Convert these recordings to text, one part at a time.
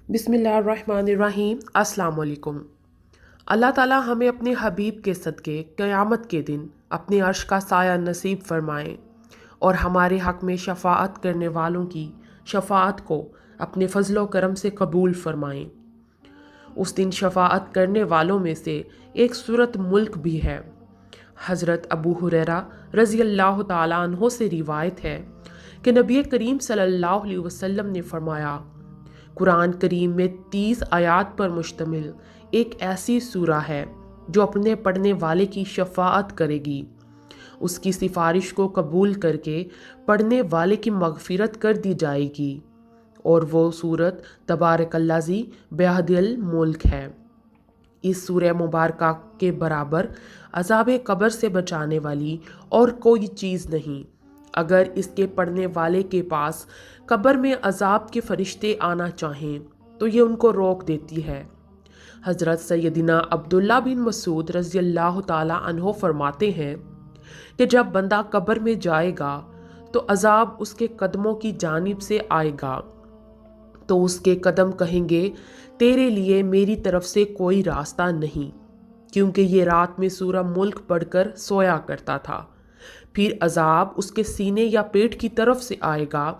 बिस्मिल्लाहिर्रहमानिर्रहीम। अस्सलाम वालेकुम। अल्लाह ताला हमें अपने हबीब के सदक़े क़यामत के दिन अपने अर्श का साया नसीब फरमाएँ और हमारे हक़ में शफ़ाअत करने वालों की शफ़ाअत को अपने फ़ज़ल व करम से कबूल फरमाएँ। उस दिन शफ़ाअत करने वालों में से एक सूरत मुल्क भी है। हज़रत अबू हुरैरा रज़ी अल्लाह ताला अन्हो से रिवायत है कि नबी करीम सल्लल्लाहु अलैहि वसल्लम ने फरमाया, कुरान करीम में 30 आयात पर मुश्तमिल एक ऐसी सूरा है जो अपने पढ़ने वाले की शफ़ाअत करेगी, उसकी सिफारिश को कबूल करके पढ़ने वाले की मग़फ़िरत कर दी जाएगी, और वो सूरत तबारकल्लाज़ी बेहदिल मुल्क है। इस सूरह मुबारका के बराबर अज़ाब कब्र से बचाने वाली और कोई चीज़ नहीं। अगर इसके पढ़ने वाले के पास कब्र में अज़ाब के फरिश्ते आना चाहें तो ये उनको रोक देती है। हज़रत सैयदिना अब्दुल्ला बिन मसूद रज़ी अल्लाह ताला अन्हो फरमाते हैं कि जब बंदा कब्र में जाएगा तो अज़ाब उसके कदमों की जानिब से आएगा, तो उसके कदम कहेंगे, तेरे लिए मेरी तरफ से कोई रास्ता नहीं, क्योंकि ये रात में सूरह मुल्क पढ़कर सोया करता था। फिर अज़ाब उसके सीने या पेट की तरफ से आएगा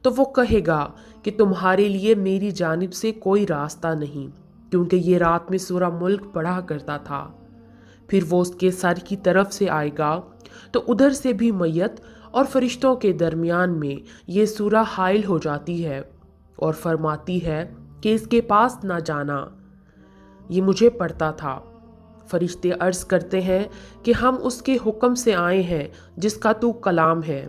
तो वो कहेगा कि तुम्हारे लिए मेरी जानिब से कोई रास्ता नहीं, क्योंकि ये रात में सूरह मुल्क पढ़ा करता था। फिर वो उसके सर की तरफ से आएगा तो उधर से भी मैयत और फरिश्तों के दरमियान में ये सूरह हाइल हो जाती है और फरमाती है कि इसके पास ना जाना, ये मुझे पढ़ता था। फरिश्ते अर्ज़ करते हैं कि हम उसके हुक्म से आए हैं जिसका तू कलाम है।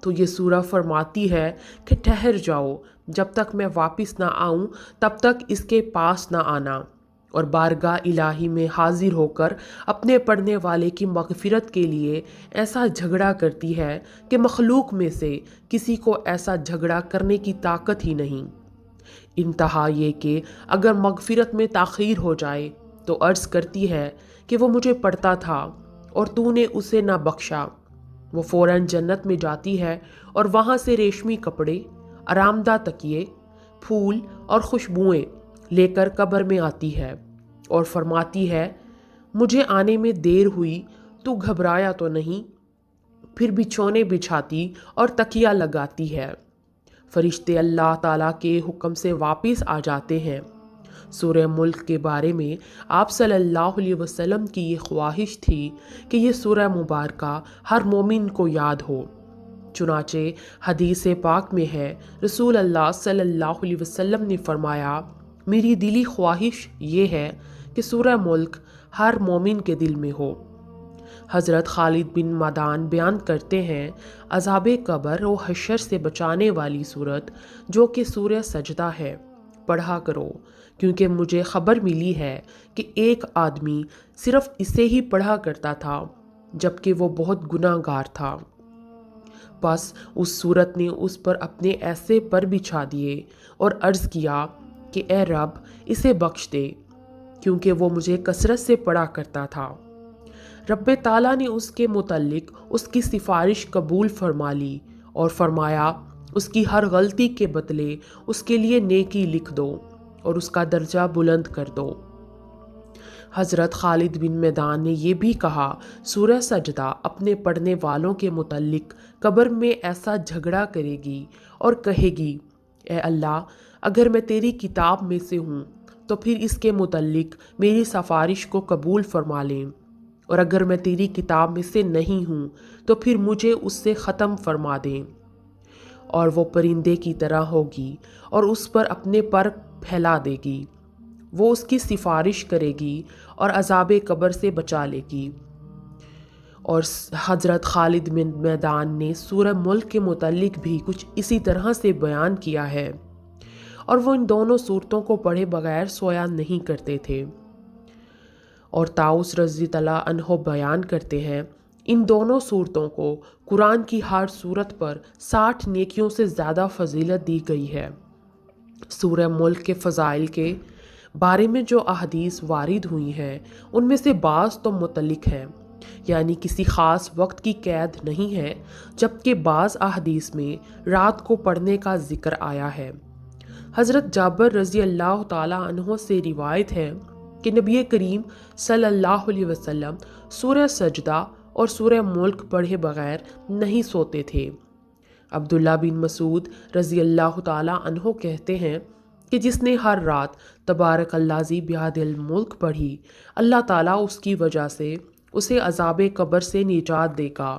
तो ये सूरह फरमाती है कि ठहर जाओ, जब तक मैं वापस ना आऊँ तब तक इसके पास ना आना, और बारगाह इलाही में हाजिर होकर अपने पढ़ने वाले की मग़फ़िरत के लिए ऐसा झगड़ा करती है कि मखलूक में से किसी को ऐसा झगड़ा करने की ताकत ही नहीं। इंतहा ये कि अगर मग़फ़िरत में ताख़ीर हो जाए तो अर्ज़ करती है कि वो मुझे पढ़ता था और तूने उसे ना बख्शा। वो फ़ौरन जन्नत में जाती है और वहाँ से रेशमी कपड़े, आरामदा तकिए, फूल और खुशबुएँ लेकर कब्र में आती है और फरमाती है, मुझे आने में देर हुई, तू घबराया तो नहीं? फिर बिछौने बिछाती और तकिया लगाती है। फरिश्ते अल्लाह ताला के हुक्म से वापस आ जाते हैं। सूरह मुल्क के बारे में आप सल्लल्लाहु अलैहि वसल्लम की ये ख्वाहिश थी कि ये सूरह मुबारका हर मोमिन को याद हो। चुनाचे हदीस पाक में है, रसूल अल्लाह सल्लल्लाहु अलैहि वसल्लम ने फरमाया, मेरी दिली ख्वाहिश ये है कि सूरह मुल्क हर मोमिन के दिल में हो। हज़रत खालिद बिन मदान बयान करते हैं, अज़ाबे कब्र व हशर से बचाने वाली सूरत जो कि सूरह सजदा है पढ़ा करो, क्योंकि मुझे खबर मिली है कि एक आदमी सिर्फ इसे ही पढ़ा करता था जबकि वो बहुत गुनाहगार था। बस उस सूरत ने उस पर अपने ऐसे पर बिछा दिए और अर्ज़ किया कि ए रब, इसे बख्श दे, क्योंकि वो मुझे कसरत से पढ़ा करता था। रब्बे ताला ने उसके मुतल्लिक उसकी सिफारिश कबूल फरमा ली और फरमाया, उसकी हर गलती के बदले उसके लिए नेकी लिख दो और उसका दर्जा बुलंद कर दो। हज़रत खालिद बिन मैदान ने यह भी कहा, सूरह सजदा अपने पढ़ने वालों के मुतल्लिक कब्र में ऐसा झगड़ा करेगी और कहेगी, ए अल्लाह, अगर मैं तेरी किताब में से हूँ तो फिर इसके मुतल्लिक मेरी सिफारिश को कबूल फरमा लें, और अगर मैं तेरी किताब में से नहीं हूँ तो फिर मुझे उससे ख़त्म फरमा दें। और वो परिंदे की तरह होगी और उस पर अपने पर फैला देगी। वो उसकी सिफारिश करेगी और अज़ाबे कब्र से बचा लेगी। और हज़रत खालिद बिन मैदान ने सूरह मुल्क के मुतल्लिक भी कुछ इसी तरह से बयान किया है, और वो इन दोनों सूरतों को पढ़े बगैर सोया नहीं करते थे। और ताउस रज़ी तआला अन्हो बयान करते हैं, इन दोनों सूरतों को कुरान की हर सूरत पर 60 नेकियों से ज़्यादा फजीलत दी गई है। सूरह मुल्क के फ़ज़ाइल के बारे में जो अहदीस वारिद हुई हैं उनमें से बाज़ तो मुतल्लिक हैं, यानी किसी ख़ास वक्त की कैद नहीं है, जबकि बाज़ अहदीस में रात को पढ़ने का जिक्र आया है। حضرت جابر رضی اللہ تعالیٰ عنہ سے روایت ہے کہ نبی کریم صلی اللہ علیہ وسلم سورہ سجدہ اور سورہ ملک پڑھے بغیر نہیں سوتے تھے۔ عبداللہ بن مسعود رضی اللہ تعالیٰ عنہ کہتے ہیں کہ جس نے ہر رات تبارک الذی بیدہ الملک پڑھی، اللہ تعالیٰ اس کی وجہ سے اسے عذاب قبر سے نجات دے گا۔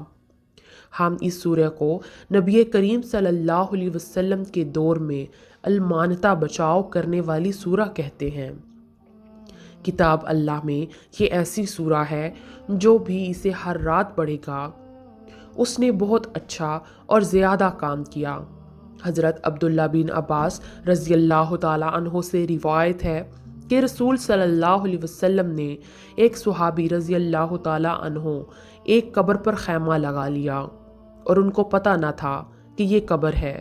ہم اس سورہ کو نبی کریم صلی اللہ علیہ وسلم کے دور میں المانتا بچاؤ کرنے والی سورہ کہتے ہیں۔ کتاب اللہ میں یہ ایسی سورہ ہے جو بھی اسے ہر رات پڑھے گا اس نے بہت اچھا اور زیادہ کام کیا۔ حضرت عبداللہ بن عباس رضی اللہ تعالیٰ عنہ سے روایت ہے کہ رسول صلی اللہ علیہ وسلم نے ایک صحابی رضی اللہ تعالیٰ عنہ ایک قبر پر خیمہ لگا لیا اور ان کو پتہ نہ تھا کہ یہ قبر ہے۔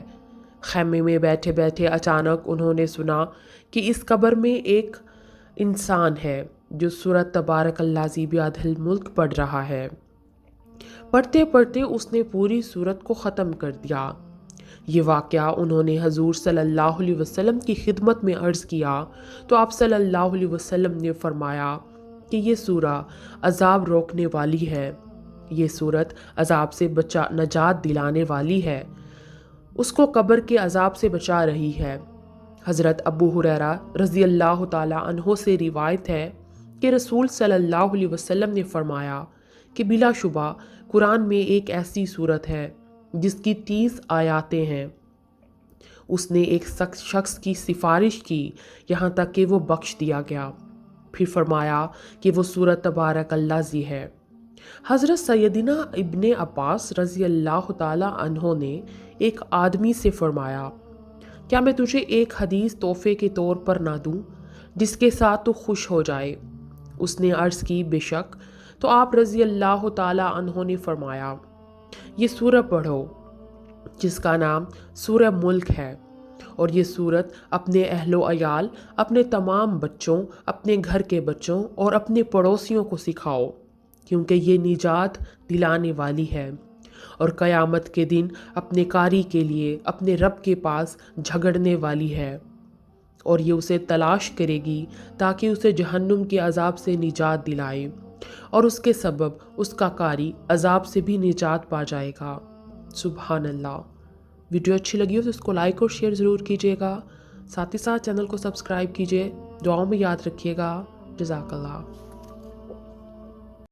خیمے میں بیٹھے بیٹھے اچانک انہوں نے سنا کہ اس قبر میں ایک انسان ہے جو سورۃ تبارک الذی بیدہ الملک پڑھ رہا ہے۔ پڑھتے پڑھتے اس نے پوری سورت کو ختم کر دیا۔ یہ واقعہ انہوں نے حضور صلی اللہ علیہ وسلم کی خدمت میں عرض کیا تو آپ صلی اللہ علیہ وسلم نے فرمایا کہ یہ سورہ عذاب روکنے والی ہے، یہ سورت عذاب سے نجات دلانے والی ہے، اس کو قبر کے عذاب سے بچا رہی ہے۔ حضرت ابو ہریرہ رضی اللہ تعالیٰ عنہ سے روایت ہے کہ رسول صلی اللہ علیہ وسلم نے فرمایا کہ بلا شبہ قرآن میں ایک ایسی سورت ہے جس کی 30 آیاتیں ہیں۔ اس نے ایک شخص کی سفارش کی یہاں تک کہ وہ بخش دیا گیا، پھر فرمایا کہ وہ سورۃ تبارک الذی ہے۔ حضرت سیدنا ابن عباس رضی اللہ تعالیٰ عنہ نے ایک آدمی سے فرمایا، کیا میں تجھے ایک حدیث تحفے کے طور پر نہ دوں جس کے ساتھ تو خوش ہو جائے؟ اس نے عرض کی بے شک۔ تو آپ رضی اللہ تعالیٰ عنہ نے فرمایا، یہ سورہ پڑھو جس کا نام سورہ ملک ہے، اور یہ سورت اپنے اہل و عیال، اپنے تمام بچوں، اپنے گھر کے بچوں اور اپنے پڑوسیوں کو سکھاؤ، کیونکہ یہ نجات دلانے والی ہے اور قیامت کے دن اپنے قاری کے لیے اپنے رب کے پاس جھگڑنے والی ہے، اور یہ اسے تلاش کرے گی تاکہ اسے جہنم کے عذاب سے نجات دلائے، اور اس کے سبب اس کا قاری عذاب سے بھی نجات پا جائے گا۔ سبحان اللہ۔ ویڈیو اچھی لگی ہو تو اس کو لائک اور شیئر ضرور کیجیے گا، ساتھ ہی ساتھ چینل کو سبسکرائب کیجیے۔ دعاؤں میں یاد رکھیے گا۔ جزاک اللہ۔